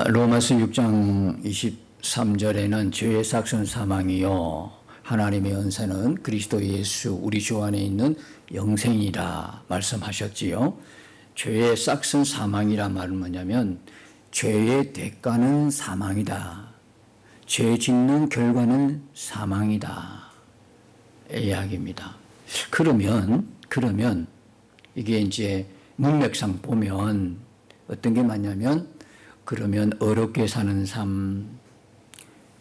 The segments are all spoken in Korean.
로마서 6장 23절에는 죄의 삭은 사망이요 하나님의 은사는 그리스도 예수 우리 주 안에 있는 영생이라 말씀하셨지요. 죄의 삭은 사망이라 말은 뭐냐면 죄의 대가는 사망이다. 죄 짓는 결과는 사망이다. 이야기입니다. 그러면 이게 이제 문맥상 보면 어떤 게 맞냐면 그러면 어렵게 사는 삶,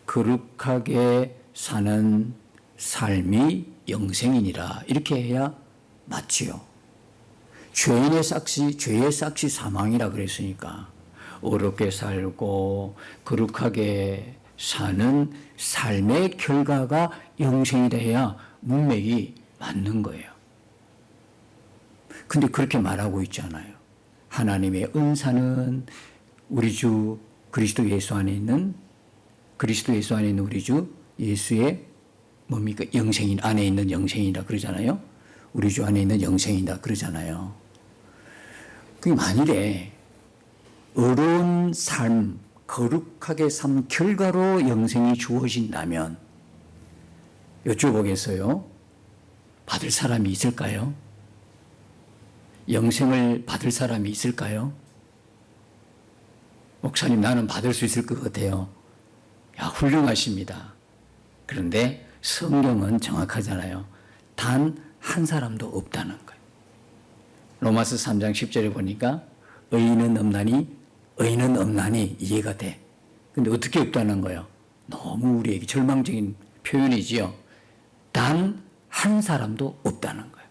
거룩하게 사는 삶이 영생이니라 이렇게 해야 맞지요. 죄의 삭이 사망이라 그랬으니까 어렵게 살고 거룩하게 사는 삶의 결과가 영생이라 해야 문맥이 맞는 거예요. 근데 그렇게 말하고 있잖아요. 하나님의 은사는 우리 주 그리스도 예수 안에 있는 우리 주 예수의 뭡니까? 영생인 안에 있는 영생이라 그러잖아요. 우리 주 안에 있는 영생이다 그러잖아요. 그게 만일에 어려운 삶, 거룩하게 삶 결과로 영생이 주어진다면 여쭤보겠어요? 받을 사람이 있을까요? 영생을 받을 사람이 있을까요? 목사님, 나는 받을 수 있을 것 같아요. 야, 훌륭하십니다. 그런데 성경은 정확하잖아요. 단 한 사람도 없다는 거예요. 로마서 3장 10절에 보니까 의인은 없나니 이해가 돼. 근데 어떻게 없다는 거예요? 너무 우리에게 절망적인 표현이지요. 단 한 사람도 없다는 거예요.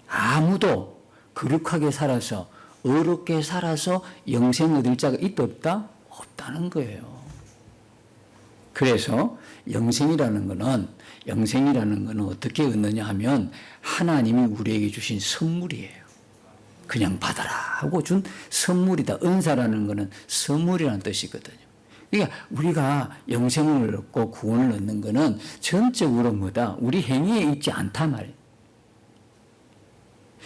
아무도 거룩하게 살아서 어렵게 살아서 영생 얻을 자가 있다 없다? 없다는 거예요. 그래서 영생이라는 것은 어떻게 얻느냐 하면 하나님이 우리에게 주신 선물이에요. 그냥 받아라 하고 준 선물이다. 은사라는 것은 선물이라는 뜻이거든요. 그러니까 우리가 영생을 얻고 구원을 얻는 것은 전적으로 뭐다? 우리 행위에 있지 않단 말이에요.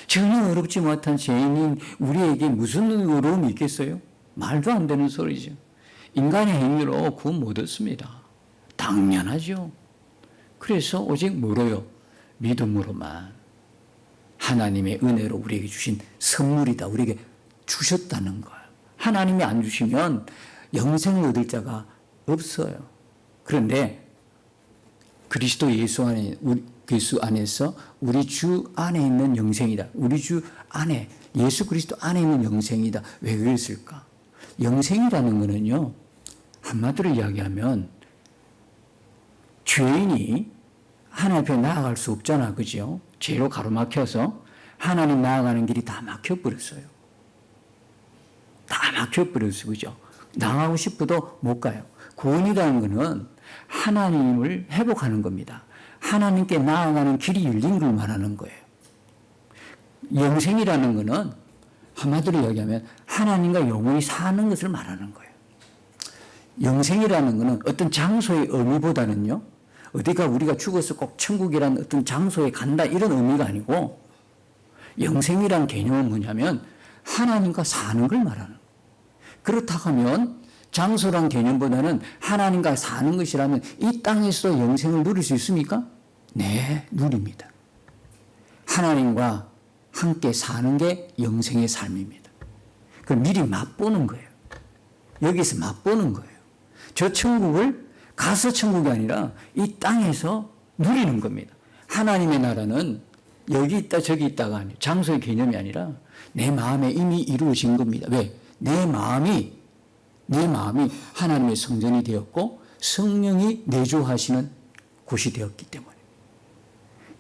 전혀 어렵지 못한 죄인인 우리에게 무슨 어려움이 있겠어요? 말도 안 되는 소리죠. 인간의 행위로 구원 못 얻습니다. 당연하죠. 그래서 오직 뭐로요? 믿음으로만. 하나님의 은혜로 우리에게 주신 선물이다. 우리에게 주셨다는 거예요. 하나님이 안 주시면 영생을 얻을 자가 없어요. 그런데 그리스도 예수 안에서 우리 주 안에 있는 영생이다. 우리 주 안에, 예수 그리스도 안에 있는 영생이다. 왜 그랬을까? 영생이라는 것은요, 한마디로 이야기하면 죄인이 하나님 앞에 나아갈 수 없잖아. 그죠? 죄로 가로막혀서 하나님 나아가는 길이 다 막혀버렸어요. 다 막혀버렸어요. 그죠? 나가고 싶어도 못 가요. 구원이라는 것은 하나님을 회복하는 겁니다. 하나님께 나아가는 길이 열린 걸 말하는 거예요. 영생이라는 것은 한마디로 얘기하면 하나님과 영원히 사는 것을 말하는 거예요. 영생이라는 것은 어떤 장소의 의미보다는요, 어디가 우리가 죽어서 꼭 천국이라는 어떤 장소에 간다 이런 의미가 아니고, 영생이라는 개념은 뭐냐면 하나님과 사는 걸 말하는 거예요. 그렇다고 하면 장소란 개념보다는 하나님과 사는 것이라면 이 땅에서 영생을 누릴 수 있습니까? 네, 누립니다. 하나님과 함께 사는 게 영생의 삶입니다. 그걸 미리 맛보는 거예요. 여기서 맛보는 거예요. 저 천국을 가서 천국이 아니라 이 땅에서 누리는 겁니다. 하나님의 나라는 여기 있다 저기 있다가 아니라 장소의 개념이 아니라 내 마음에 이미 이루어진 겁니다. 왜? 내 마음이 하나님의 성전이 되었고 성령이 내주하시는 곳이 되었기 때문에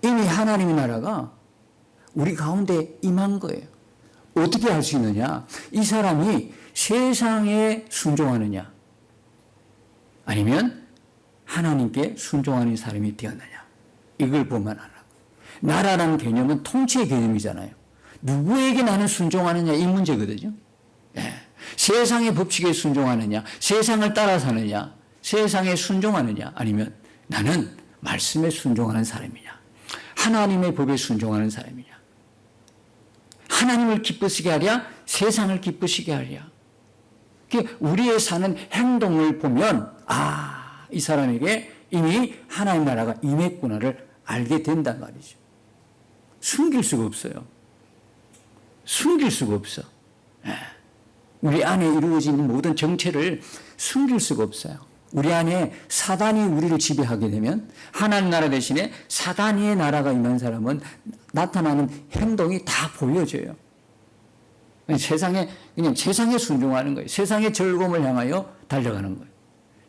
이미 하나님의 나라가 우리 가운데 임한 거예요. 어떻게 할 수 있느냐? 이 사람이 세상에 순종하느냐 아니면 하나님께 순종하는 사람이 되었느냐, 이걸 보면 알아. 나라라는 개념은 통치의 개념이잖아요. 누구에게 나는 순종하느냐 이 문제거든요. 네. 세상의 법칙에 순종하느냐, 세상을 따라 사느냐, 세상에 순종하느냐, 아니면 나는 말씀에 순종하는 사람이냐, 하나님의 법에 순종하는 사람이냐, 하나님을 기쁘시게 하랴, 세상을 기쁘시게 하랴. 우리의 사는 행동을 보면 이 사람에게 이미 하나님 나라가 임했구나를 알게 된단 말이죠. 숨길 수가 없어요. 숨길 수가 없어. 우리 안에 이루어지는 모든 정체를 숨길 수가 없어요. 우리 안에 사단이 우리를 지배하게 되면 하나님 나라 대신에 사단의 나라가 임한 사람은 나타나는 행동이 다 보여져요. 그냥 세상에 순종하는 거예요. 세상의 즐거움을 향하여 달려가는 거예요.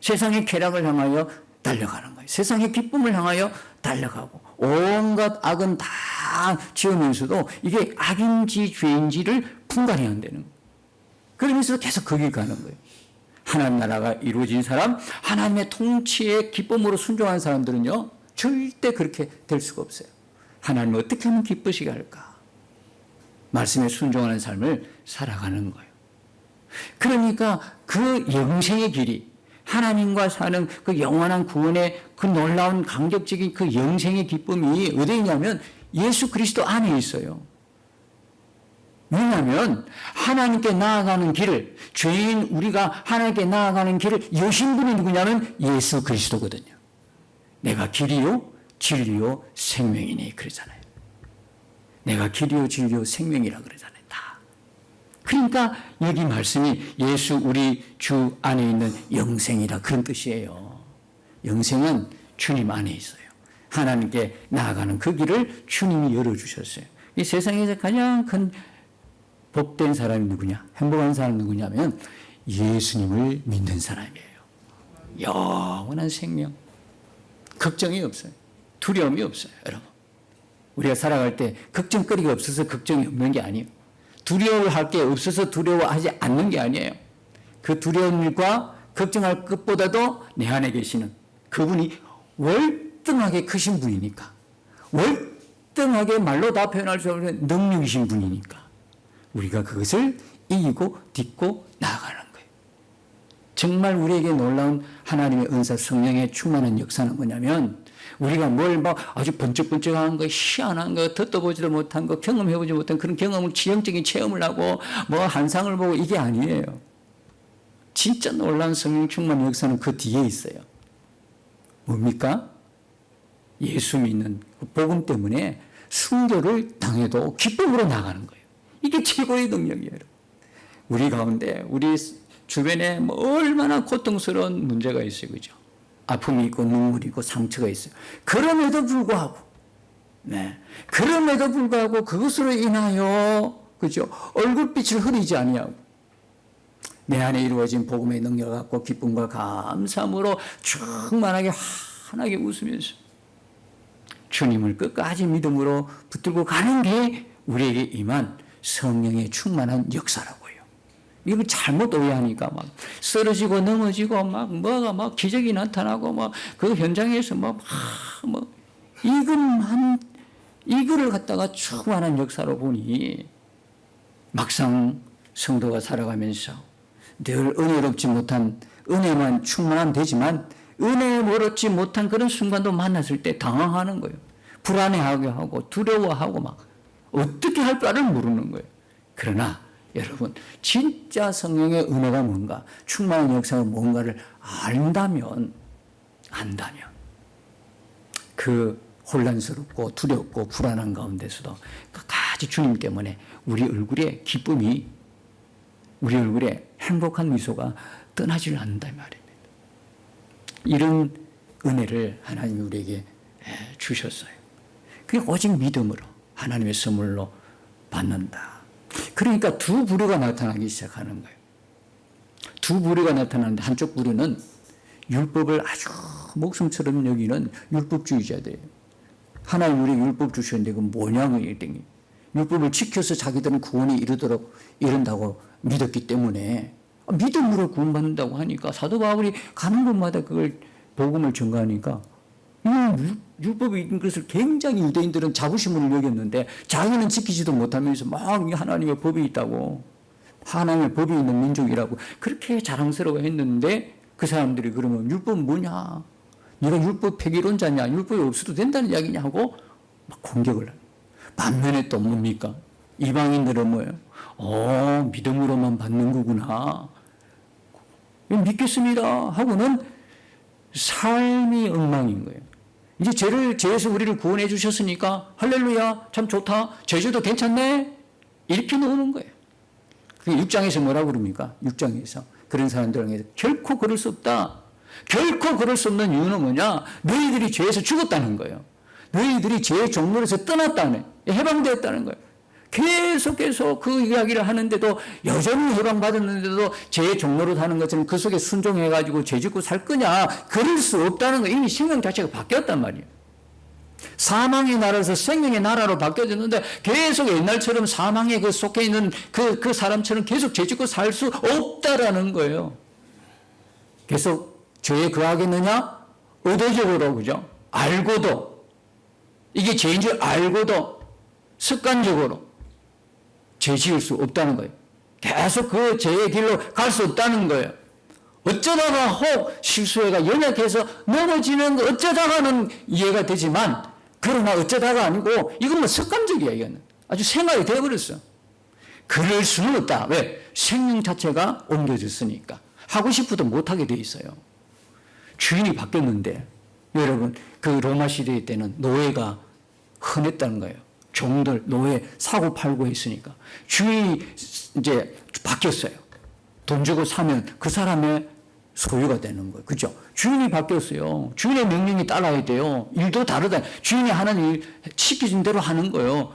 세상의 쾌락을 향하여 달려가는 거예요. 세상의 기쁨을 향하여 달려가고 온갖 악은 다 지으면서도 이게 악인지 죄인지를 분간해야 한다는 거예요. 그러면서 계속 거기 가는 거예요. 하나님 나라가 이루어진 사람, 하나님의 통치의 기쁨으로 순종한 사람들은요, 절대 그렇게 될 수가 없어요. 하나님을 어떻게 하면 기쁘시게 할까? 말씀에 순종하는 삶을 살아가는 거예요. 그러니까 그 영생의 길이, 하나님과 사는 그 영원한 구원의 그 놀라운 감격적인 그 영생의 기쁨이 어디에 있냐면 예수 그리스도 안에 있어요. 왜냐하면 하나님께 나아가는 길을, 죄인 우리가 하나님께 나아가는 길을 여신 분이 누구냐면 예수 그리스도거든요. 내가 길이요 진리요 생명이니 그러잖아요. 내가 길이요 진리요 생명이라 그러잖아요. 다. 그러니까 여기 말씀이 예수 우리 주 안에 있는 영생이라 그런 뜻이에요. 영생은 주님 안에 있어요. 하나님께 나아가는 그 길을 주님이 열어주셨어요. 이 세상에서 가장 큰 복된 사람이 누구냐? 행복한 사람이 누구냐면 예수님을 믿는 사람이에요. 영원한 생명. 걱정이 없어요. 두려움이 없어요. 여러분. 우리가 살아갈 때 걱정거리가 없어서 걱정이 없는 게 아니에요. 두려워할 게 없어서 두려워하지 않는 게 아니에요. 그 두려운 일과 걱정할 것보다도 내 안에 계시는 그분이 월등하게 크신 분이니까, 월등하게 말로 다 표현할 수 없는 능력이신 분이니까 우리가 그것을 이기고 딛고 나아가는 거예요. 정말 우리에게 놀라운 하나님의 은사 성령의 충만한 역사는 뭐냐면 우리가 뭘 막 아주 번쩍번쩍한 거, 희한한 거, 듣도 보지도 못한 거, 경험해보지 못한 그런 경험을, 지형적인 체험을 하고 뭐 한상을 보고 이게 아니에요. 진짜 놀라운 성령 충만한 역사는 그 뒤에 있어요. 뭡니까? 예수 믿는 그 복음 때문에 순교를 당해도 기쁨으로 나가는 거예요. 이게 최고의 능력이에요. 우리 가운데, 우리 주변에 뭐 얼마나 고통스러운 문제가 있어요. 그죠? 아픔이 있고 눈물이 있고 상처가 있어요. 그럼에도 불구하고, 그럼에도 불구하고 그것으로 인하여, 그죠? 얼굴빛을 흐리지 아니하고, 내 안에 이루어진 복음의 능력을 갖고 기쁨과 감사함으로 충만하게 환하게 웃으면서 주님을 끝까지 믿음으로 붙들고 가는 게 우리에게 임한 성령의 충만한 역사라고요. 이거 잘못 오해하니까 막 쓰러지고 넘어지고 막 뭐가 막 기적이 나타나고 막 그 현장에서 이거를 갖다가 충만한 역사로 보니 막상 성도가 살아가면서 늘 은혜롭지 못한, 은혜만 충만하면 되지만 은혜롭지 못한 그런 순간도 만났을 때 당황하는 거예요. 불안해하게 하고 두려워하고 막 어떻게 할 바를 모르는 거예요. 그러나 여러분, 진짜 성령의 은혜가 뭔가, 충만한 역사가 뭔가를 안다면 그 혼란스럽고 두렵고 불안한 가운데서도 끝까지 주님 때문에 우리 얼굴에 기쁨이, 우리 얼굴에 행복한 미소가 떠나질 않는다 이 말입니다. 이런 은혜를 하나님이 우리에게 주셨어요. 그게 오직 믿음으로 하나님의 선물로 받는다. 그러니까 두 부류가 나타나기 시작하는 거예요. 두 부류가 나타나는데 한쪽 부류는 율법을 아주 목숨처럼 여기는 율법주의자들이에요. 하나님 우리에게 율법 주셨는데 그건 뭐냐고 얘기했더니 율법을 지켜서 자기들은 구원이 이른다고 믿었기 때문에 믿음으로 구원받는다고 하니까 사도 바울이 가는 곳마다 그걸 복음을 전가하니까 율법이 있는 것을 굉장히 유대인들은 자부심으로 여겼는데 자기는 지키지도 못하면서 막 하나님의 법이 있다고, 하나님의 법이 있는 민족이라고 그렇게 자랑스러워 했는데 그 사람들이 그러면 율법은 뭐냐? 네가 율법 폐기론자냐? 율법이 없어도 된다는 이야기냐? 하고 막 공격을 해요. 반면에 또 뭡니까? 이방인들은 뭐예요? 믿음으로만 받는 거구나. 믿겠습니다 하고는 삶이 엉망인 거예요. 이제 죄에서 우리를 구원해 주셨으니까 할렐루야 참 좋다, 제주도 괜찮네, 이렇게 놓는 거예요. 그게 6장에서 뭐라고 그럽니까? 6장에서 그런 사람들에게 결코 그럴 수 없다. 결코 그럴 수 없는 이유는 뭐냐? 너희들이 죄에서 죽었다는 거예요. 너희들이 죄의 종로에서 떠났다는, 해방되었다는 거예요. 계속 그 이야기를 하는데도 여전히 해방받았는데도 죄의 종로로 사는 것처럼 그 속에 순종해가지고 죄 짓고 살 거냐? 그럴 수 없다는 거. 이미 생명 자체가 바뀌었단 말이에요. 사망의 나라에서 생명의 나라로 바뀌어졌는데 계속 옛날처럼 사망에 그 속해 있는 그 사람처럼 계속 죄 짓고 살 수 없다라는 거예요. 계속 죄에 거하겠느냐? 의도적으로, 그죠? 알고도, 이게 죄인 줄 알고도 습관적으로 죄 지을 수 없다는 거예요. 계속 그 죄의 길로 갈 수 없다는 거예요. 어쩌다가 혹 실수해가 연약해서 넘어지는 거 어쩌다가는 이해가 되지만, 그러나 어쩌다가 아니고 이건 뭐 습관적이야. 이거는 아주 생활이 되어버렸어. 그럴 수는 없다. 왜? 생명 자체가 옮겨졌으니까. 하고 싶어도 못하게 돼 있어요. 주인이 바뀌었는데, 여러분 그 로마 시대 때는 노예가 흔했다는 거예요. 종들, 노예, 사고 팔고 했으니까. 주인이 이제 바뀌었어요. 돈 주고 사면 그 사람의 소유가 되는 거예요. 그죠? 주인이 바뀌었어요. 주인의 명령이 따라야 돼요. 일도 다르다. 주인이 하는 일 시키신 대로 하는 거예요.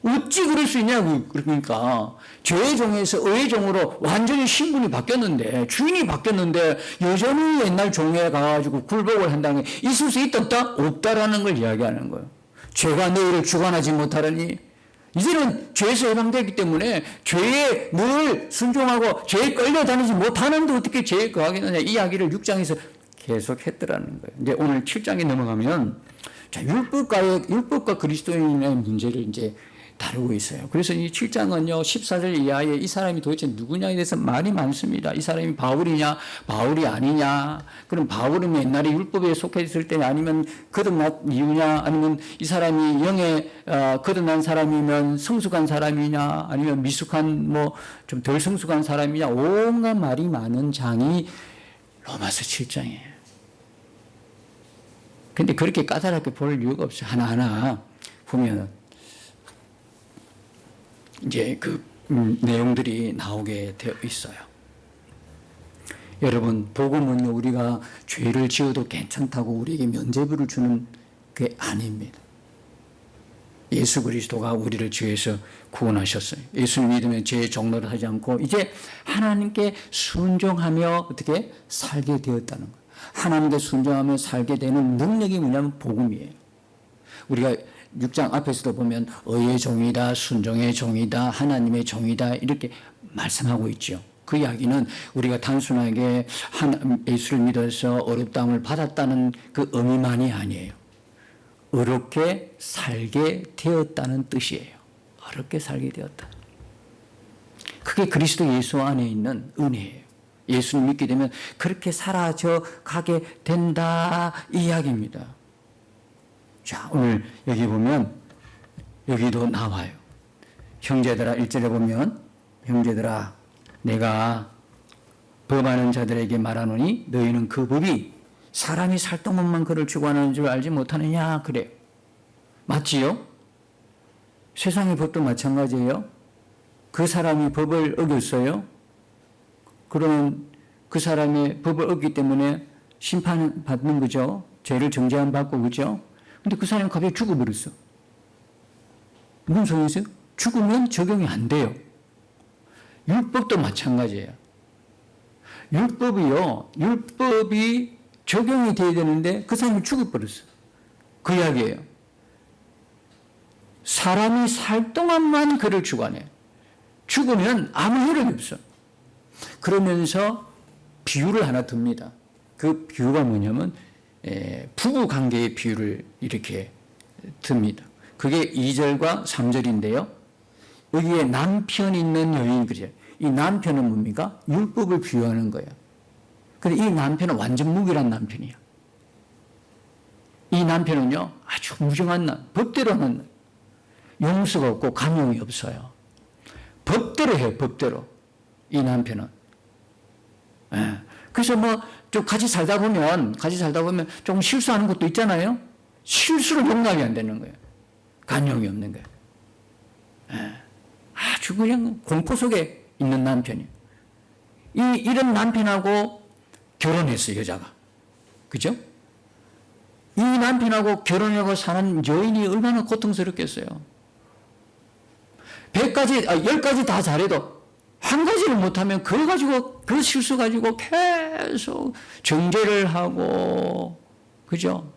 어찌 그럴 수 있냐고. 그러니까 죄의 종에서 의의 종으로 완전히 신분이 바뀌었는데, 주인이 바뀌었는데 여전히 옛날 종에 가가지고 굴복을 한다는 게 있을 수 있다 없다? 없다라는 걸 이야기하는 거예요. 죄가 너희를 주관하지 못하려니, 이제는 죄에서 해방되기 때문에 죄에 늘 순종하고 죄에 끌려다니지 못하는데 어떻게 죄에 거하겠느냐, 이 이야기를 6장에서 계속 했더라는 거예요. 이제 오늘 7장에 넘어가면, 자, 율법과 그리스도인의 문제를 이제 다루고 있어요. 그래서 이 7장은요, 14절 이하에 이 사람이 도대체 누구냐에 대해서 말이 많습니다. 이 사람이 바울이냐, 바울이 아니냐, 그럼 바울은 옛날에 율법에 속해 있을 때 아니면 거듭난 이유냐, 아니면 이 사람이 영에 거듭난 사람이면 성숙한 사람이냐, 아니면 미숙한 뭐 좀 덜 성숙한 사람이냐, 온갖 말이 많은 장이 로마서 7장이에요. 근데 그렇게 까다롭게 볼 이유가 없어요. 하나하나 보면 이제 그 내용들이 나오게 되어 있어요. 여러분, 복음은요, 우리가 죄를 지어도 괜찮다고 우리에게 면죄부를 주는 게 아닙니다. 예수 그리스도가 우리를 죄에서 구원하셨어요. 예수를 믿으면 죄의 종로를 하지 않고 이제 하나님께 순종하며 어떻게 살게 되었다는 거예요. 하나님께 순종하며 살게 되는 능력이 뭐냐면 복음이에요. 우리가 6장 앞에서도 보면 의의 종이다, 순종의 종이다, 하나님의 종이다, 이렇게 말씀하고 있죠. 그 이야기는 우리가 단순하게 예수를 믿어서 어렵다함을 받았다는 그 의미만이 아니에요. 어렵게 살게 되었다는 뜻이에요. 어렵게 살게 되었다. 그게 그리스도 예수 안에 있는 은혜예요. 예수를 믿게 되면 그렇게 사라져 가게 된다, 이 이야기입니다. 자, 오늘 여기 보면 여기도 나와요. 형제들아, 1절에 보면 형제들아, 내가 법하는 자들에게 말하노니 너희는 그 법이 사람이 살 동안만 그를 주관하는 줄 알지 못하느냐, 그래요. 맞지요? 세상의 법도 마찬가지예요. 그 사람이 법을 어겼어요. 그러면 그 사람의 법을 어겼기 때문에 심판받는 거죠. 죄를 정죄함 받고, 그죠? 근데 그 사람이 갑자기 죽어버렸어. 무슨 소리였어요? 죽으면 적용이 안 돼요. 율법도 마찬가지예요. 율법이 적용이 돼야 되는데 그 사람이 죽어버렸어. 그 이야기예요. 사람이 살 동안만 그를 주관해. 죽으면 아무 효력이 없어. 그러면서 비유를 하나 듭니다. 그 비유가 뭐냐면 부부 관계의 비유를 이렇게 듭니다. 그게 2절과 3절인데요. 여기에 남편이 있는 여인, 그죠? 이 남편은 뭡니까? 율법을 비유하는 거예요. 근데 이 남편은 완전 무결한 남편이야. 이 남편은요, 아주 무정한 법대로는 용서가 없고 감용이 없어요. 법대로 해요, 법대로. 이 남편은. 그래서 뭐 좀 같이 살다 보면 조금 실수하는 것도 있잖아요. 실수를 용납이 안 되는 거예요. 간용이 없는 거예요. 예. 아주 그냥 공포 속에 있는 남편이에요. 이런 남편하고 결혼했어요, 여자가. 그죠? 이 남편하고 결혼하고 사는 여인이 얼마나 고통스럽겠어요. 10가지 다 잘해도 한 가지를 못하면 그거 가지고, 그 실수 가지고 계속 정죄를 하고, 그죠?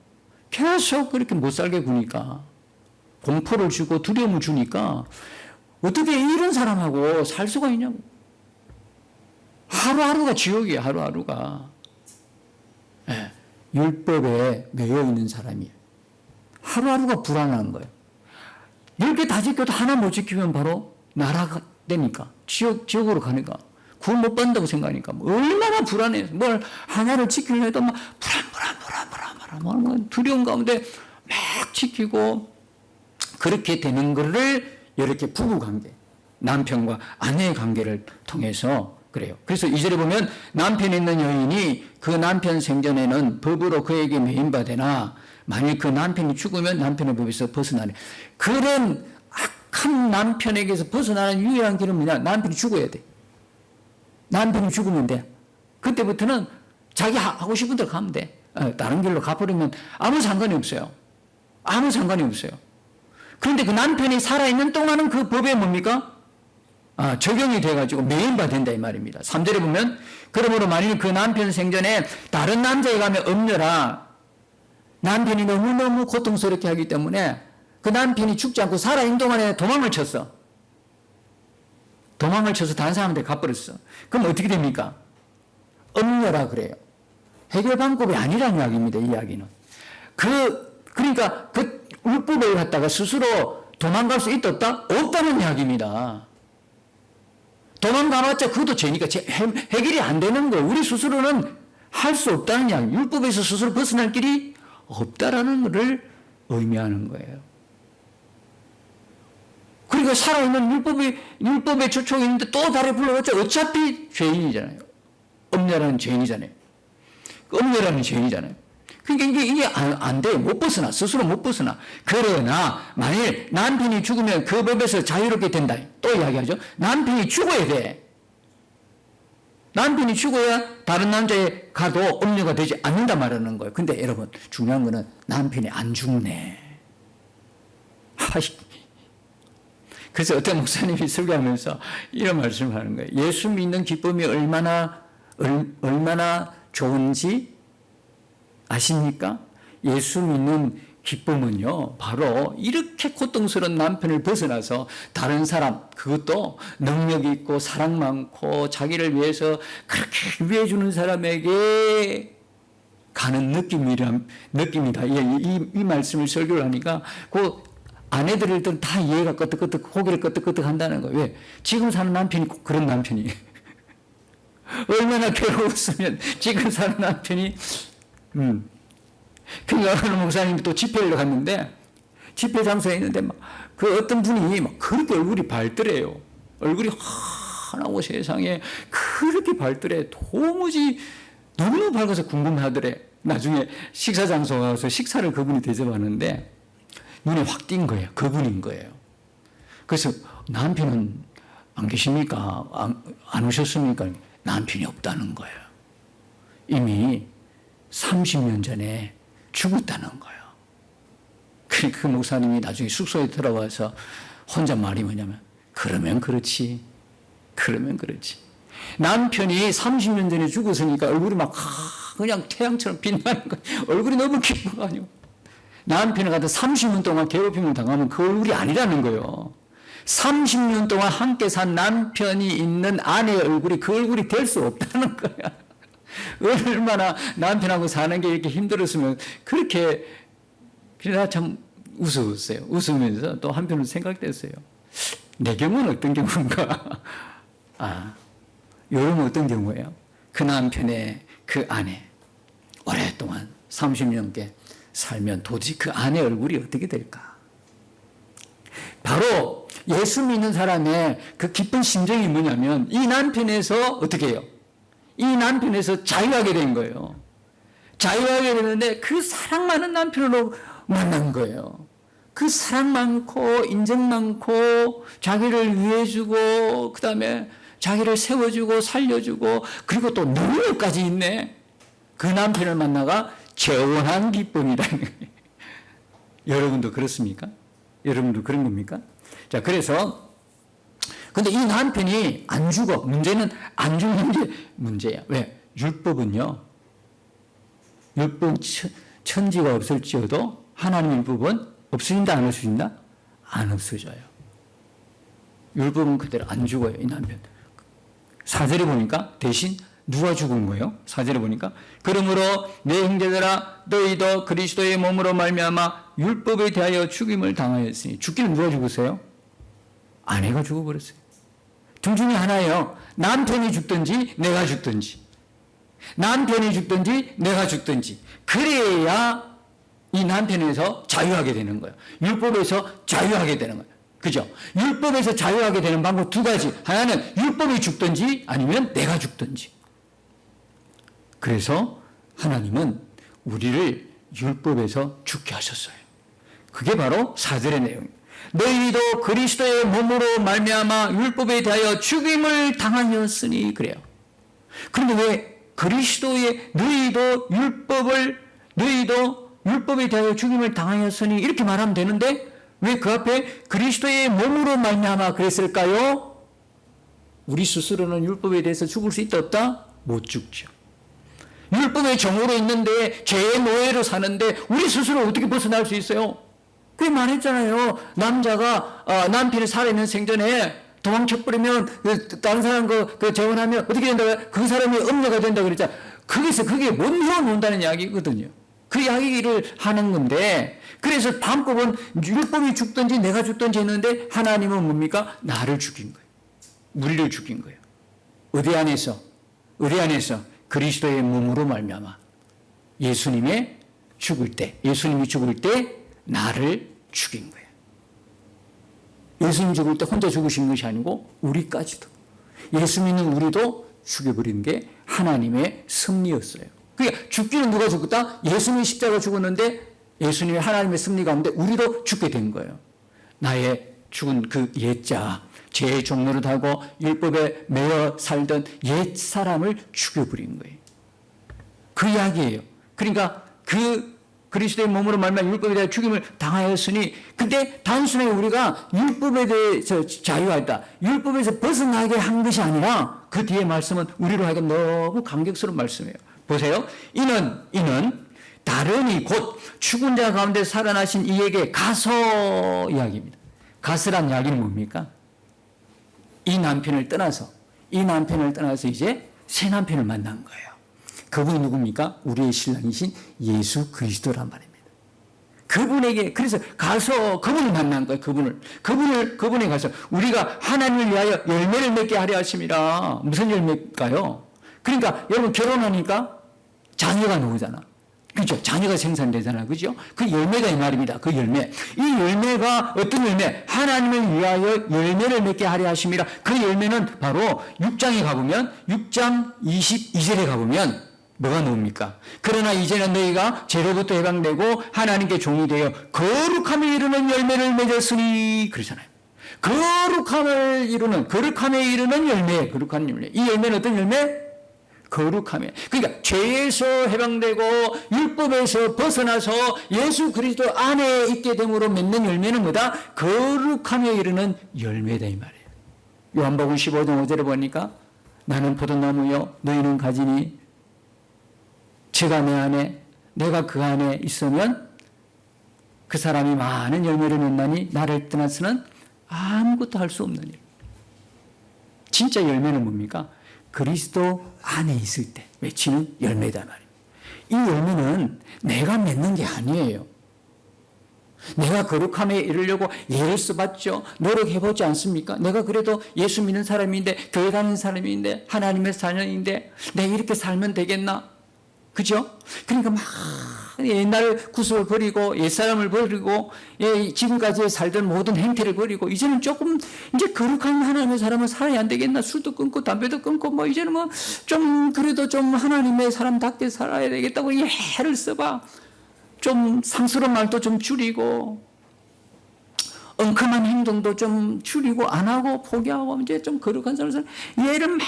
계속 그렇게 못 살게 구니까, 공포를 주고 두려움을 주니까, 어떻게 이런 사람하고 살 수가 있냐고. 하루하루가 지옥이에요, 하루하루가. 네, 율법에 매여 있는 사람이에요. 하루하루가 불안한 거예요. 10개 다 지켜도 하나 못 지키면 바로 나라가 되니까, 지옥으로 가니까, 구원 못 받는다고 생각하니까, 얼마나 불안해요. 뭘 하나를 지키려 해도 막 불안, 두려운 가운데 막 지키고, 그렇게 되는 거를 이렇게 부부 관계, 남편과 아내의 관계를 통해서 그래요. 그래서 2절에 보면 남편이 있는 여인이 그 남편 생전에는 법으로 그에게 매인바되나 만일 그 남편이 죽으면 남편의 법에서 벗어나네. 그런 악한 남편에게서 벗어나는 유일한 길은 뭐냐? 남편이 죽어야 돼. 남편이 죽으면 돼. 그때부터는 자기 하고 싶은 대로 가면 돼. 다른 길로 가버리면 아무 상관이 없어요. 아무 상관이 없어요. 그런데 그 남편이 살아있는 동안은 그 법에 뭡니까? 적용이 돼가지고 매인바 된다 이 말입니다. 3절에 보면 그러므로 만일 그 남편 생전에 다른 남자에 가면 엄려라. 남편이 너무너무 고통스럽게 하기 때문에 그 남편이 죽지 않고 살아있는 동안에 도망을 쳤어. 도망을 쳐서 다른 사람한테 가버렸어. 그럼 어떻게 됩니까? 엄려라 그래요. 해결 방법이 아니라는 이야기입니다. 이 이야기는. 그러니까 그 율법을 갖다가 스스로 도망갈 수 있었다? 없다는 이야기입니다. 도망가봤자 그것도 죄니까 해결이 안 되는 거예요. 우리 스스로는 할 수 없다는 이야기. 율법에서 스스로 벗어날 길이 없다라는 것을 의미하는 거예요. 그러니까 살아있는 율법의 초청이 있는데 또 다른 불러봤자 어차피 죄인이잖아요. 엄려라는 죄인이잖아요. 엄려라는 죄인이잖아요. 그러니까 이게 안 돼. 못 벗어나. 스스로 못 벗어나. 그러나 만일 남편이 죽으면 그 법에서 자유롭게 된다. 또 이야기하죠. 남편이 죽어야 돼. 남편이 죽어야 다른 남자에 가도 엄려가 되지 않는다 말하는 거예요. 근데 여러분 중요한 거는 남편이 안 죽네. 그래서 어떤 목사님이 설교하면서 이런 말씀을 하는 거예요. 예수 믿는 기쁨이 얼마나 좋은지 아십니까? 예수 믿는 기쁨은요, 바로 이렇게 고통스러운 남편을 벗어나서 다른 사람, 그것도 능력 있고 사랑 많고 자기를 위해서 그렇게 위해주는 사람에게 가는 느낌이다. 이 말씀을 설교를 하니까 그 아내들은 다 이해가 끄덕끄덕, 고개를 끄덕끄덕 한다는 거예요. 왜? 지금 사는 남편이 꼭 그런 남편이. 얼마나 괴로웠으면 지금 사는 남편이 그러니까 어느 목사님이 또 집회를 갔는데 집회 장소에 있는데 막 그 어떤 분이 막 그렇게 얼굴이 밝더래요. 얼굴이 환하고 세상에 그렇게 밝더래. 도무지 너무 밝아서 궁금하더래. 나중에 식사 장소 가서 식사를 그분이 대접하는데 눈에 확 띈 거예요. 그분인 거예요. 그래서 남편은 안 계십니까? 안 오셨습니까? 남편이 없다는 거예요. 이미 30년 전에 죽었다는 거예요. 그 목사님이 나중에 숙소에 들어와서 혼자 말이 뭐냐면 그러면 그렇지. 남편이 30년 전에 죽었으니까 얼굴이 막 그냥 태양처럼 빛나는 거예요. 얼굴이 너무 기뻐가지고. 남편을 갖다 30년 동안 괴롭힘을 당하면 그 얼굴이 아니라는 거예요. 30년 동안 함께 산 남편이 있는 아내의 얼굴이 그 얼굴이 될 수 없다는 거야. 얼마나 남편하고 사는 게 이렇게 힘들었으면 그렇게. 그래서 참 웃었어요. 웃으면서 또 한편으로 생각됐어요. 내 경우는 어떤 경우인가? 여러분 어떤 경우예요? 그 남편의 그 아내 오랫동안 30년께 살면 도대체 그 아내 얼굴이 어떻게 될까? 바로 예수 믿는 사람의 그 기쁜 심정이 뭐냐면 이 남편에서 어떻게 해요? 이 남편에서 자유하게 된 거예요. 자유하게 되는데 그 사랑 많은 남편으로 만난 거예요. 그 사랑 많고 인정 많고 자기를 위해주고 그다음에 자기를 세워주고 살려주고 그리고 또 능력까지 있네. 그 남편을 만나가 재혼한 기쁨이라는 거예요. 여러분도 그렇습니까? 여러분도 그런 겁니까? 자, 그래서 근데 이 남편이 안 죽어. 문제는 안 죽는 게 문제야. 왜? 율법은요. 율법 천지가 없을지어도 하나님 율법은 없어진다 안 없어진다? 안 없어져요. 율법은 그대로 안 죽어요. 이 남편. 4절에 보니까 대신 누가 죽은 거예요? 4절에 보니까 그러므로 내 형제들아 너희도 그리스도의 몸으로 말미암아 율법에 대하여 죽임을 당하였으니 죽기는 누가 죽었어요? 아내가 죽어버렸어요. 둘 중에 하나예요. 남편이 죽든지 내가 죽든지 남편이 죽든지 내가 죽든지 그래야 이 남편에서 자유하게 되는 거예요. 율법에서 자유하게 되는 거예요. 그죠? 율법에서 자유하게 되는 방법 두 가지. 하나는 율법이 죽든지 아니면 내가 죽든지. 그래서 하나님은 우리를 율법에서 죽게 하셨어요. 그게 바로 4절의 내용입니다. 너희도 그리스도의 몸으로 말미암아 율법에 대하여 죽임을 당하였으니 그래요. 그런데 왜 그리스도의 너희도 율법에 대하여 죽임을 당하였으니 이렇게 말하면 되는데 왜 그 앞에 그리스도의 몸으로 말미암아 그랬을까요? 우리 스스로는 율법에 대해서 죽을 수 있다 없다? 못 죽죠. 율법의 정으로 있는데 죄의 노예로 사는데 우리 스스로 어떻게 벗어날 수 있어요? 그게 말했잖아요. 남자가 남편이 살아있는 생전에 도망쳐버리면 다른 사람 재혼하면 어떻게 된다고요? 그 사람이 음녀가 된다고 그랬잖아. 그게 못 헤어놓는다는 이야기거든요. 그 이야기를 하는 건데 그래서 방법은 율법이 죽든지 내가 죽든지 했는데 하나님은 뭡니까? 나를 죽인 거예요. 우리를 죽인 거예요. 어디 안에서? 그리스도의 몸으로 말미암아 예수님이 죽을 때 나를 죽인 거예요. 예수님 죽을 때 혼자 죽으신 것이 아니고 우리까지도 예수 믿는 우리도 죽여버리는 게 하나님의 섭리였어요. 그러니까 죽기는 누가 죽었다? 예수님이 십자가 죽었는데 예수님의 하나님의 섭리 가운데 우리도 죽게 된 거예요. 나의 죽은 그 옛자 죄의 종노릇 하고 율법에 매여 살던 옛 사람을 죽여버린 거예요. 그 이야기예요. 그러니까 그 그리스도의 몸으로 말미암아 율법에 대해 죽임을 당하였으니 근데 단순히 우리가 율법에 대해서 자유하였다. 율법에서 벗어나게 한 것이 아니라 그 뒤에 말씀은 우리로 하여금 너무 감격스러운 말씀이에요. 보세요. 이는 다름이 곧 죽은 자 가운데 살아나신 이에게 가서 이야기입니다. 가서란 이야기는 뭡니까? 이 남편을 떠나서 이제 새 남편을 만난 거예요. 그분이 누굽니까? 우리의 신랑이신 예수 그리스도란 말입니다. 그분에게 그래서 가서 그분을 만난 거예요. 그분에 가서 우리가 하나님을 위하여 열매를 맺게 하려 하심이라. 무슨 열매일까요? 그러니까 여러분 결혼하니까 자녀가 나오잖아. 그렇죠? 자녀가 생산되잖아. 그죠? 그 열매가 이 말입니다. 그 열매. 이 열매가 어떤 열매? 하나님을 위하여 열매를 맺게 하려 하심이라. 그 열매는 바로 6장에 가보면 6장 22절에 가보면 뭐가 나옵니까? 그러나 이제는 너희가 죄로부터 해방되고 하나님께 종이 되어 거룩함에 이르는 열매를 맺었으니 그러잖아요. 거룩함에 이르는 열매. 거룩한 열매. 이 열매는 어떤 열매? 거룩함에. 그러니까 죄에서 해방되고 율법에서 벗어나서 예수 그리스도 안에 있게 됨으로 맺는 열매는 뭐다? 거룩함에 이르는 열매다 이 말이에요. 요한복음 15장 5절에 보니까 나는 포도나무요 너희는 가지니 제가 내 안에 내가 그 안에 있으면 그 사람이 많은 열매를 맺나니 나를 떠나서는 아무것도 할 수 없는 일. 진짜 열매는 뭡니까? 그리스도 안에 있을 때 맺히는 열매다 말입니다. 이 열매는 내가 맺는 게 아니에요. 내가 거룩함에 이르려고 애를 써봤죠. 노력해보지 않습니까? 내가 그래도 예수 믿는 사람인데 교회 다니는 사람인데 하나님의 자녀인데 내가 이렇게 살면 되겠나? 그죠? 그러니까 막 옛날 구습을 버리고 옛사람을 버리고 지금까지 살던 모든 행태를 버리고 이제는 조금 이제 거룩한 하나님의 사람은 살아야 안 되겠나? 술도 끊고 담배도 끊고 뭐 이제는 뭐 좀 그래도 좀 하나님의 사람답게 살아야 되겠다고 이 애를 써봐. 좀 상스러운 말도 좀 줄이고 엉큼한 행동도 좀 줄이고 안 하고 포기하고 이제 좀 거룩한 사람을 얘를 막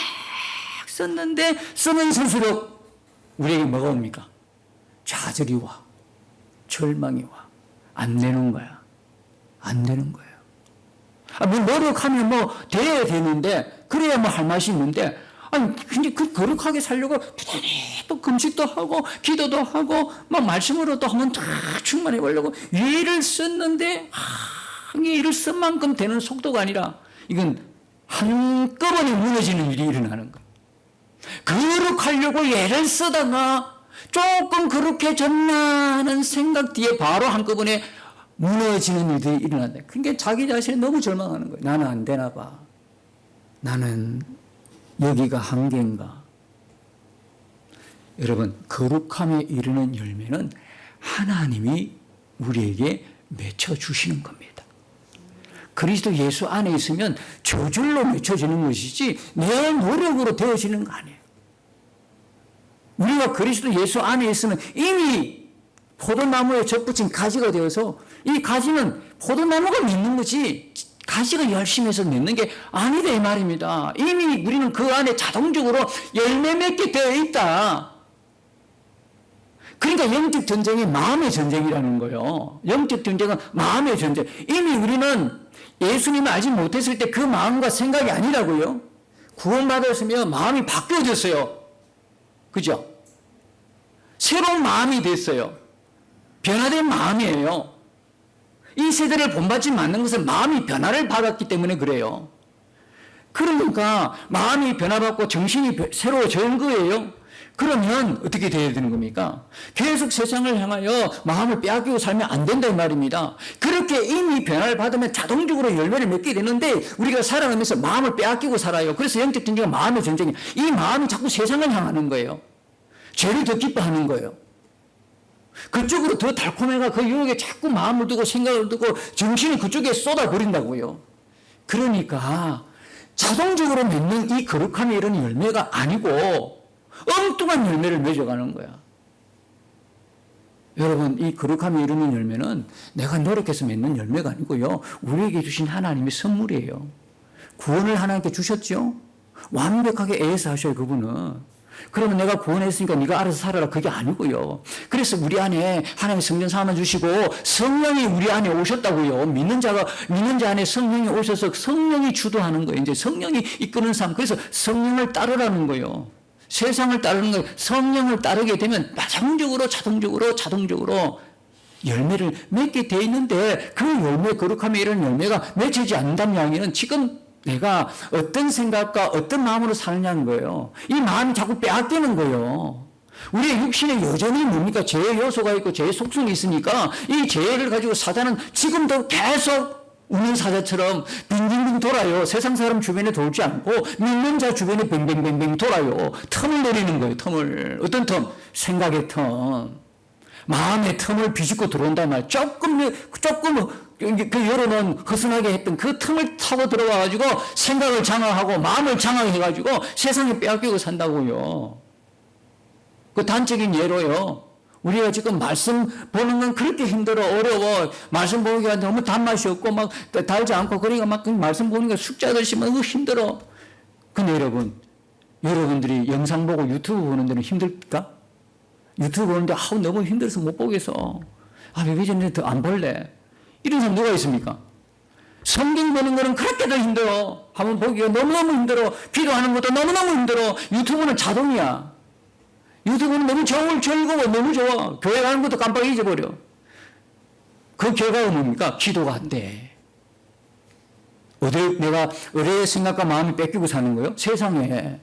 썼는데 쓰면 쓸수록 우리에게 뭐가 옵니까? 좌절이 와. 절망이 와. 안 되는 거야. 안 되는 거예요. 뭐 노력하면 뭐 돼야 되는데 그래야 뭐 할 맛이 있는데 아니 근데 그 거룩하게 살려고 또 금식도 하고 기도도 하고 막 말씀으로 또 한번 다 충만해 보려고 예를 썼는데 예를 쓴 만큼 되는 속도가 아니라 이건 한꺼번에 무너지는 일이 일어나는 거예요. 거룩하려고 예를 쓰다가 조금 거룩해졌나 하는 생각 뒤에 바로 한꺼번에 무너지는 일들이 일어난다. 그러니까 자기 자신이 너무 절망하는 거예요. 나는 안 되나 봐. 나는 여기가 한계인가. 여러분, 거룩함에 이르는 열매는 하나님이 우리에게 맺혀주시는 겁니다. 그리스도 예수 안에 있으면 저절로 맺혀지는 것이지 내 노력으로 되어지는 거 아니에요. 우리가 그리스도 예수 안에 있으면 이미 포도나무에 접붙인 가지가 되어서 이 가지는 포도나무가 맺는 거지 가지가 열심히 해서 맺는 게 아니다 이 말입니다. 이미 우리는 그 안에 자동적으로 열매 맺게 되어 있다. 그러니까 영적 전쟁이 마음의 전쟁이라는 거예요. 영적 전쟁은 마음의 전쟁. 이미 우리는 예수님을 알지 못했을 때 그 마음과 생각이 아니라고요. 구원받았으면 마음이 바뀌어졌어요. 그죠? 새로운 마음이 됐어요. 변화된 마음이에요. 이 세대를 본받지 않는 것은 마음이 변화를 받았기 때문에 그래요. 그러니까 마음이 변화받고 정신이 새로워진 거예요. 그러면 어떻게 돼야 되는 겁니까? 계속 세상을 향하여 마음을 빼앗기고 살면 안 된다 이 말입니다. 그렇게 이미 변화를 받으면 자동적으로 열매를 맺게 되는데 우리가 살아가면서 마음을 빼앗기고 살아요. 그래서 영적 전쟁은 마음의 전쟁이에요. 이 마음이 자꾸 세상을 향하는 거예요. 죄를 더 기뻐하는 거예요. 그쪽으로 더 달콤해가 그 유혹에 자꾸 마음을 두고 생각을 두고 정신이 그쪽에 쏟아버린다고요. 그러니까 자동적으로 맺는 이 거룩함이 이런 열매가 아니고 엉뚱한 열매를 맺어가는 거야. 여러분, 이 거룩함이 이루는 열매는 내가 노력해서 맺는 열매가 아니고요. 우리에게 주신 하나님의 선물이에요. 구원을 하나님께 주셨죠? 완벽하게 애해서 하셔요, 그분은. 그러면 내가 구원했으니까 네가 알아서 살아라. 그게 아니고요. 그래서 우리 안에 하나님의 성령 삼아주시고 성령이 우리 안에 오셨다고요. 믿는 자 안에 성령이 오셔서 성령이 주도하는 거예요. 이제 성령이 이끄는 삶. 그래서 성령을 따르라는 거예요. 세상을 따르는 거예요. 성령을 따르게 되면 자동적으로 열매를 맺게 돼 있는데 그 열매, 거룩함에 이런 열매가 맺히지 않는다는 이야기는 지금 내가 어떤 생각과 어떤 마음으로 사느냐는 거예요. 이 마음이 자꾸 빼앗기는 거예요. 우리의 육신에 여전히 뭡니까? 죄의 요소가 있고 죄의 속성이 있으니까 이 죄를 가지고 사단은 지금도 계속 우는 사자처럼 빙빙빙 돌아요. 세상 사람 주변에 돌지 않고 믿는 자 주변에 뱅뱅뱅뱅 돌아요. 틈을 노리는 거예요. 틈을. 어떤 틈? 생각의 틈. 마음의 틈을 비집고 들어온단 말이에요. 조금 그 여론은 허술하게 했던 그 틈을 타고 들어와가지고 생각을 장악하고 마음을 장악해가지고 세상에 빼앗기고 산다고요. 그 단적인 예로요. 우리가 지금 말씀 보는 건 그렇게 힘들어, 어려워. 말씀 보기가 너무 단맛이 없고 막 달지 않고 그러니까 막 말씀 보니까 숙자들이 너무 힘들어. 근데 여러분들이 영상 보고 유튜브 보는 데는 힘들까? 유튜브 보는데 너무 힘들어서 못 보겠어. 왜 전에 더 안 볼래? 이런 사람 누가 있습니까? 성경 보는 거는 그렇게 더 힘들어. 한번 보기가 너무너무 힘들어. 기도하는 것도 너무너무 힘들어. 유튜브는 자동이야. 유튜브는 너무 즐거워. 너무 좋아. 교회 가는 것도 깜빡 잊어버려. 그 결과가 뭡니까? 기도가 안 돼. 내가 의뢰의 생각과 마음이 뺏기고 사는 거예요? 세상에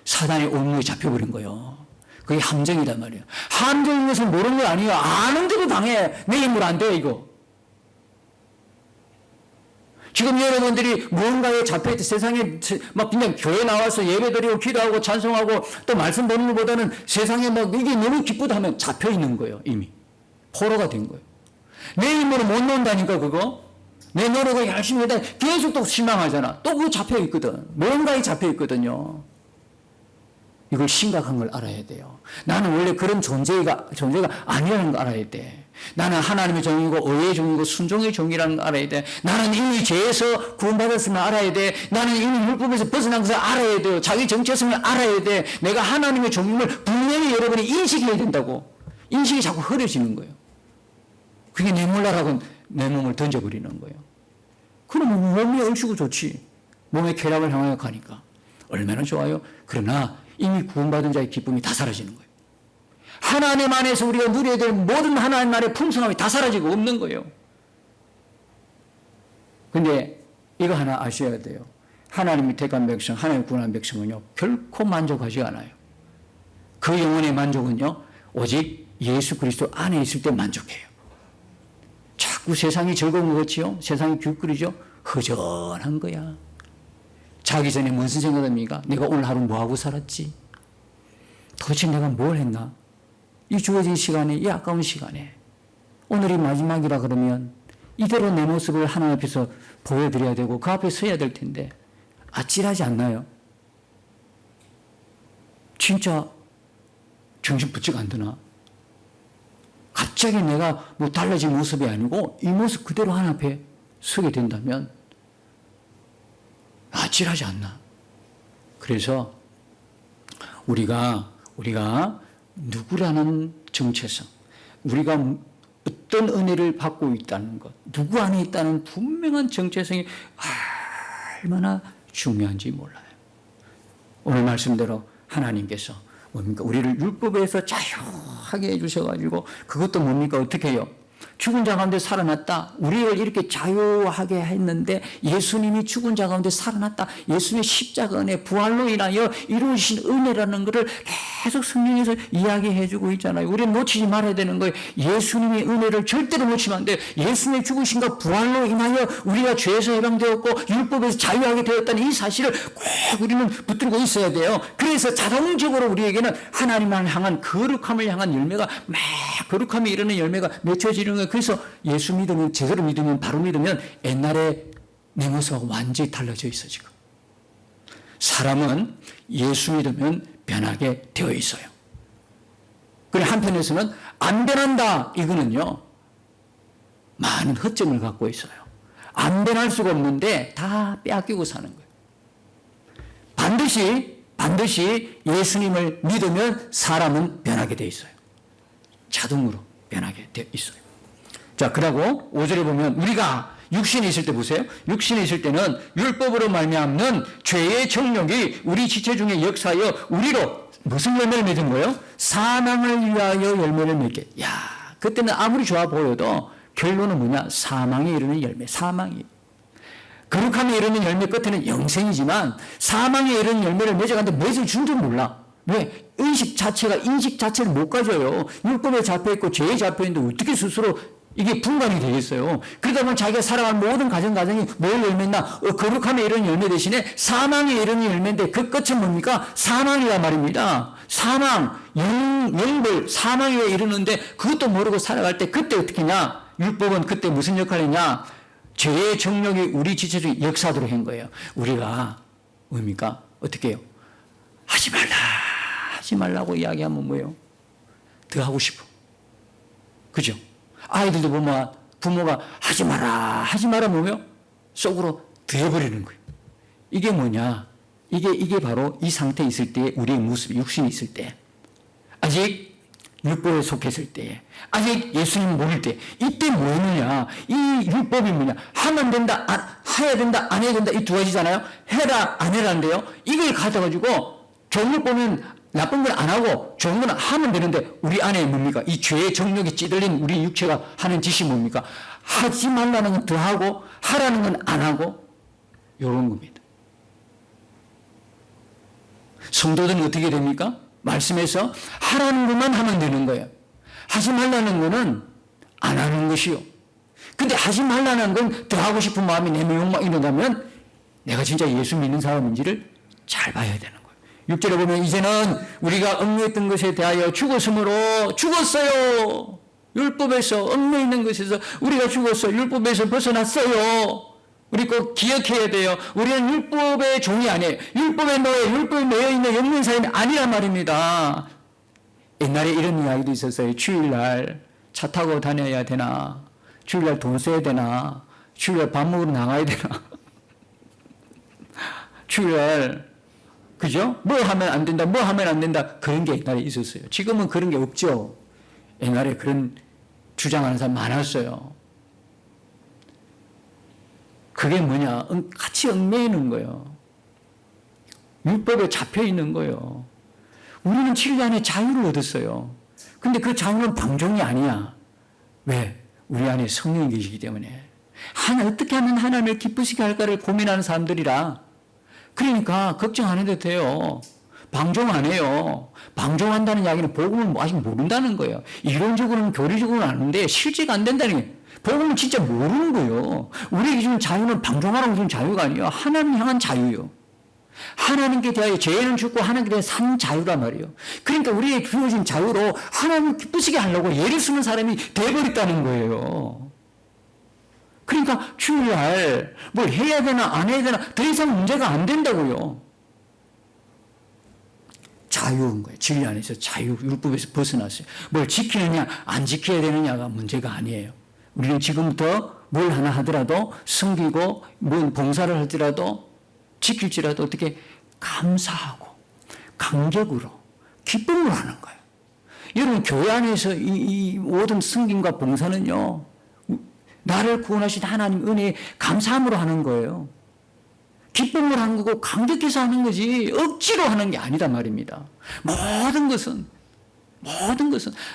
사단의 온유에 잡혀버린 거예요. 그게 함정이란 말이에요. 함정인 것은 모르는 거 아니에요. 아는데도 당해. 내 힘으로 안 돼, 이거. 지금 여러분들이 무언가에 잡혀있다 세상에 막 그냥 교회 나와서 예배드리고 기도하고 찬송하고 또 말씀 보는 것보다는 세상에 막 이게 너무 기쁘다 하면 잡혀있는 거예요. 이미 포로가 된 거예요. 내 힘으로 못 논다니까 그거. 내 노력을 열심히 하다 계속 또 실망하잖아. 또 그거 잡혀있거든. 무언가에 잡혀있거든요. 이걸 심각한 걸 알아야 돼요. 나는 원래 그런 존재가 아니라는 걸 알아야 돼. 나는 하나님의 종이고 의의 종이고 순종의 종이라는 걸 알아야 돼. 나는 이미 죄에서 구원받았음을 알아야 돼. 나는 이미 율법에서 벗어난 것을 알아야 돼요. 자기 정체성을 알아야 돼. 내가 하나님의 종임을 분명히 여러분이 인식해야 된다고. 인식이 자꾸 흐려지는 거예요. 그게 내 몰라라고 내 몸을 던져버리는 거예요. 그러면 몸이 얼추고 좋지. 몸의 쾌락을 향하여 가니까 얼마나 좋아요. 그러나 이미 구원받은 자의 기쁨이 다 사라지는 거예요. 하나님 안에서 우리가 누려야 될 모든 하나님 나라의 풍성함이 다 사라지고 없는 거예요. 근데 이거 하나 아셔야 돼요. 하나님이 택한 백성, 하나님 구원한 백성은요, 결코 만족하지 않아요. 그 영혼의 만족은요, 오직 예수 그리스도 안에 있을 때 만족해요. 자꾸 세상이 즐거운 것 같지요? 세상이 귤거리죠? 허전한 거야. 자기 전에 무슨 생각합니까? 내가 오늘 하루 뭐하고 살았지? 도대체 내가 뭘 했나? 이 주어진 시간에, 이 아까운 시간에 오늘이 마지막이라 그러면 이대로 내 모습을 하나님 앞에서 보여드려야 되고 그 앞에 서야 될 텐데 아찔하지 않나요? 진짜 정신 부쩍 안 드나? 갑자기 내가 뭐 달라진 모습이 아니고 이 모습 그대로 하나님 앞에 서게 된다면 아찔하지 않나? 그래서 우리가 누구라는 정체성, 우리가 어떤 은혜를 받고 있다는 것, 누구 안에 있다는 분명한 정체성이 얼마나 중요한지 몰라요. 오늘 말씀대로 하나님께서 뭡니까? 우리를 율법에서 자유하게 해주셔가지고 그것도 뭡니까? 어떻게 해요? 죽은 자 가운데 살아났다. 우리를 이렇게 자유하게 했는데 예수님이 죽은 자 가운데 살아났다. 예수님의 십자가 은혜, 부활로 인하여 이루어진 은혜라는 것을 계속 성경에서 이야기해주고 있잖아요. 우리는 놓치지 말아야 되는 거예요. 예수님의 은혜를 절대로 놓치면 안 돼요. 예수님의 죽으심과 부활로 인하여 우리가 죄에서 해방되었고 율법에서 자유하게 되었다는 이 사실을 꼭 우리는 붙들고 있어야 돼요. 그래서 자동적으로 우리에게는 하나님을 향한 거룩함을 향한 열매가 막 거룩함에 이르는 열매가 맺혀지는 거예요. 그래서 예수 믿으면, 제대로 믿으면, 바로 믿으면 옛날에 내 모습하고 완전히 달라져 있어 지금. 사람은 예수 믿으면 변하게 되어 있어요. 그래 한편에서는 안 변한다 이거는요 많은 허점을 갖고 있어요. 안 변할 수가 없는데 다 빼앗기고 사는 거예요. 반드시 예수님을 믿으면 사람은 변하게 되어 있어요. 자동으로 변하게 되어 있어요. 자, 그러고 5절에 보면 우리가 육신에 있을 때 보세요. 육신에 있을 때는 율법으로 말미암는 죄의 정욕이 우리 지체 중에 역사하여 우리로 무슨 열매를 맺은 거예요? 사망을 위하여 열매를 맺게. 야, 그때는 아무리 좋아 보여도 결론은 뭐냐? 사망에 이르는 열매. 사망이. 거룩함에 이르는 열매 끝에는 영생이지만 사망에 이르는 열매를 맺어가는데 맺을 줄 몰라. 왜? 인식 자체를 못 가져요. 율법에 잡혀있고 죄에 잡혀있는데 어떻게 스스로 이게 분간이 되겠어요. 그러다 보면 자기가 살아가는 모든 가정이 뭘 열매나 거룩함에 이르는 열매 대신에 사망에 이르는 열매인데 그 끝은 뭡니까? 사망이란 말입니다. 사망, 영벌, 사망에 이르는데 그것도 모르고 살아갈 때 그때 어떻게 하냐? 율법은 그때 무슨 역할을 했냐? 죄의 정욕이 우리 지체중에 역사하도록 한 거예요. 우리가 뭡니까? 어떻게 해요? 하지 말라고 이야기하면 뭐예요? 더 하고 싶어. 그죠? 아이들도 보면 부모가 하지 마라 뭐며 속으로 되어버리는 거예요. 이게 뭐냐? 이게 바로 이 상태에 있을 때 우리의 모습, 육신이 있을 때 아직 율법에 속했을 때 아직 예수님 모를 때 이때 뭐느냐? 이 율법이 뭐냐? 하면 된다, 해야 된다, 안 해야 된다 이 두 가지잖아요. 해라, 안 해라인데요. 이걸 가져가지고 좋은 걸 보면 나쁜 건 안 하고 좋은 건 하면 되는데 우리 안에 뭡니까? 이 죄의 정욕이 찌들린 우리 육체가 하는 짓이 뭡니까? 하지 말라는 건 더 하고 하라는 건 안 하고 이런 겁니다. 성도들은 어떻게 됩니까? 말씀에서 하라는 것만 하면 되는 거예요. 하지 말라는 것은 안 하는 것이요. 근데 하지 말라는 건 더 하고 싶은 마음이 내 욕망 이런다면 내가 진짜 예수 믿는 사람인지를 잘 봐야 되는 거예요. 6절에 보면 이제는 우리가 얽매였던 것에 대하여 죽었으므로 죽었어요. 율법에서 얽매있는 것에서 우리가 죽었어요. 율법에서 벗어났어요. 우리 꼭 기억해야 돼요. 우리는 율법의 종이 아니에요. 율법에 매여있는 영문 사람이 아니란 말입니다. 옛날에 이런 이야기도 있었어요. 주일날 차 타고 다녀야 되나? 주일날 돈 써야 되나? 주일날 밥 먹으러 나가야 되나? 주일날, 그죠? 뭐 하면 안 된다, 뭐 하면 안 된다. 그런 게 옛날에 있었어요. 지금은 그런 게 없죠. 옛날에 그런 주장하는 사람 많았어요. 그게 뭐냐? 같이 얽매이는 거예요. 율법에 잡혀 있는 거예요. 우리는 7년 안에 자유를 얻었어요. 근데 그 자유는 방종이 아니야. 왜? 우리 안에 성령이 계시기 때문에. 어떻게 하면 하나님을 기쁘시게 할까를 고민하는 사람들이라. 그러니까 걱정 안 해도 돼요. 방종 안 해요. 방종한다는 이야기는 복음을 아직 모른다는 거예요. 이론적으로는 교리적으로는 아는데 실제가 안 된다는 거예요. 복음은 진짜 모르는 거예요. 우리에게 주는 자유는 방종하라고 주는 자유가 아니에요. 하나님 향한 자유요. 하나님께 대하여 죄는 죽고 하나님께 대하여 산 자유란 말이에요. 그러니까 우리에게 주어진 자유로 하나님을 기쁘시게 하려고 예를 쓰는 사람이 돼버렸다는 거예요. 그러니까 주일날 뭘 해야 되나 안 해야 되나 더 이상 문제가 안 된다고요. 자유인 거예요. 진리 안에서 자유, 율법에서 벗어났어요. 뭘 지키느냐 안 지켜야 되느냐가 문제가 아니에요. 우리는 지금부터 뭘 하나 하더라도 섬기고 뭘 봉사를 할지라도 지킬지라도 어떻게 감사하고 감격으로 기쁨으로 하는 거예요. 여러분 교회 안에서 이 모든 섬김과 봉사는요. 나를 구원하신 하나님 은혜에 감사함으로 하는 거예요. 기쁨으로 하는 거고 감격해서 하는 거지 억지로 하는 게 아니다 말입니다. 모든 것은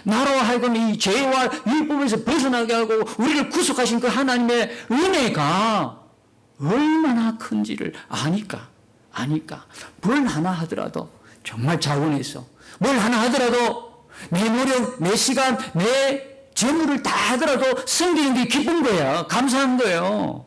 나로 하여금 이 죄와 율법에서 벗어나게 하고 우리를 구속하신 그 하나님의 은혜가 얼마나 큰지를 아니까 뭘 하나 하더라도 정말 자원해서 뭘 하나 하더라도 내 노력, 내 시간, 내 재물을 다 하더라도 섬기는 게 기쁜 거야. 감사한 거예요.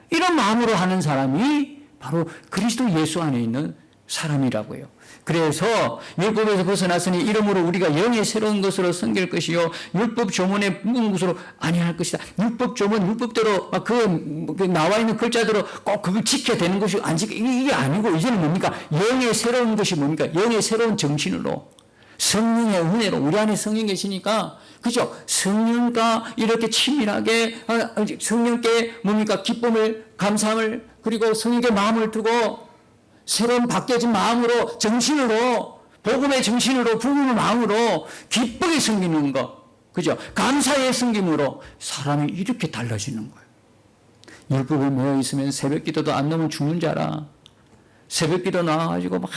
이런 마음으로 하는 사람이 바로 그리스도 예수 안에 있는 사람이라고요. 그래서 율법에서 벗어났으니 이러므로 우리가 영의 새로운 것으로 섬길 것이요 율법 조문에 묻은 것으로 아니할 것이다. 율법 조문 율법대로 그 나와 있는 글자대로 꼭 그걸 지켜야 되는 것이 안 지켜 이게 아니고 이제는 뭡니까? 영의 새로운 것이 뭡니까? 영의 새로운 정신으로 성령의 은혜로 우리 안에 성령 계시니까 그죠? 성령과 이렇게 친밀하게 성령께 뭡니까? 기쁨을 감사함을 그리고 성령께 마음을 두고 새로운 바뀌어진 마음으로 정신으로 복음의 정신으로 부흥의 마음으로 기쁘게 섬기는 것 그죠? 감사의 섬김으로 사람이 이렇게 달라지는 거예요. 율법에 매여 있으면 새벽 기도도 안 나오면 죽는 자라. 새벽 기도 나와가지고 막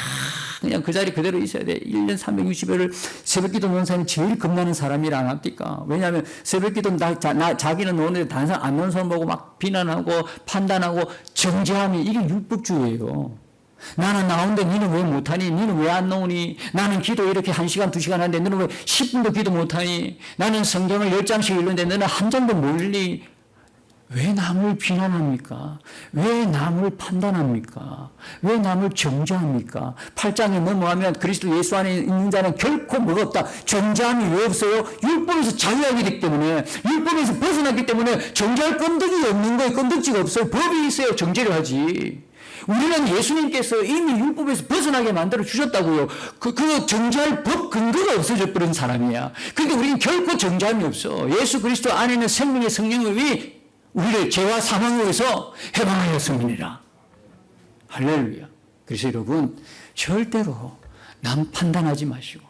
그냥 그 자리 그대로 있어야 돼. 1년 360일을 새벽 기도 놓은 사람이 제일 겁나는 사람이라 안 합니까? 왜냐하면 새벽 기도 자기는 노는데 다른 사람 안 노는 사람 보고 막 비난하고 판단하고 정죄함이 이게 율법주의예요. 나는 나오는데 너는 왜 못하니? 너는 왜 안 나오니? 나는 기도 이렇게 1시간 2시간 하는데 너는 왜 10분도 기도 못하니? 나는 성경을 10장씩 읽는데 너는 한 장도 못 읽니? 왜 남을 비난합니까? 왜 남을 판단합니까? 왜 남을 정죄합니까? 8장에 뭐하면 그리스도 예수 안에 있는 자는 결코 뭐가 없다. 정죄함이 왜 없어요? 율법에서 자유하게 되기 때문에 율법에서 벗어났기 때문에 정죄할 끈덕이 없는 거예요. 끈덕지가 없어요. 법이 있어요. 정죄를 하지. 우리는 예수님께서 이미 율법에서 벗어나게 만들어 주셨다고요. 그 정죄할 법 근거가 없어져 버린 사람이야. 그러니까 우리는 결코 정죄함이 없어. 예수 그리스도 안에 있는 생명의 성령이 우리를 죄와 사망에서 해방하였음이니라. 할렐루야. 그래서 여러분 절대로 남 판단하지 마시고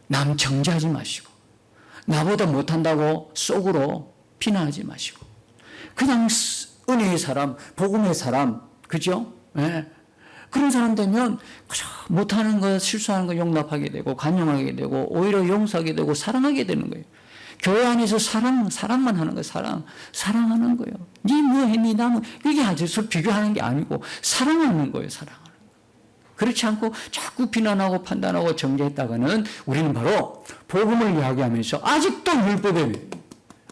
남 정죄하지 마시고 나보다 못한다고 속으로 비난하지 마시고 그냥 은혜의 사람, 복음의 사람 그죠? 네. 그런 사람 되면 못하는 거 실수하는 거 용납하게 되고 간용하게 되고 오히려 용서하게 되고 사랑하게 되는 거예요. 교회 안에서 사랑만 하는 거예요. 사랑하는 거예요. 니 뭐 했니? 나 뭐. 이게 아주 비교하는 게 아니고 사랑하는 거예요. 사랑하는 거예요. 그렇지 않고 자꾸 비난하고 판단하고 정죄했다가는 우리는 바로 복음을 이야기하면서 아직도 율법에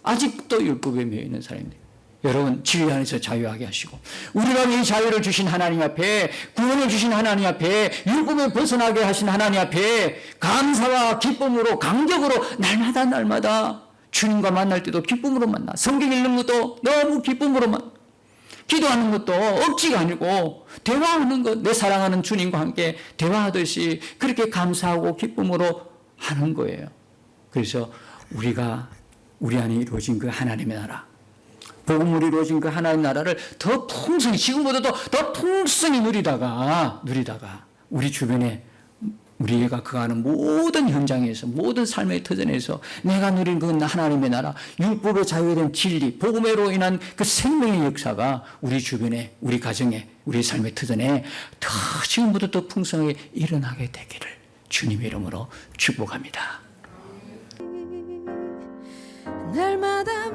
아직도 율법에 매여 있는 사람입니다. 여러분 진리 안에서 자유하게 하시고 우리가 이 자유를 주신 하나님 앞에 구원을 주신 하나님 앞에 율법에 벗어나게 하신 하나님 앞에 감사와 기쁨으로 감격으로 날마다 주님과 만날 때도 기쁨으로 만나 성경 읽는 것도 너무 기쁨으로 만나 기도하는 것도 억지가 아니고 대화하는 것 내 사랑하는 주님과 함께 대화하듯이 그렇게 감사하고 기쁨으로 하는 거예요. 그래서 우리가 우리 안에 이루어진 그 하나님의 나라 복음으로 이루어진 그 하나님 나라를 더 풍성히 지금보다도 더 풍성히 누리다가 우리 주변에 우리가 그가는 모든 현장에서 모든 삶의 터전에서 내가 누린 그 하나님의 나라 율법의 자유에 대한 진리 복음으로 인한 그 생명의 역사가 우리 주변에 우리 가정에 우리 삶의 터전에 더 지금보다 더 풍성하게 일어나게 되기를 주님의 이름으로 축복합니다. 날마다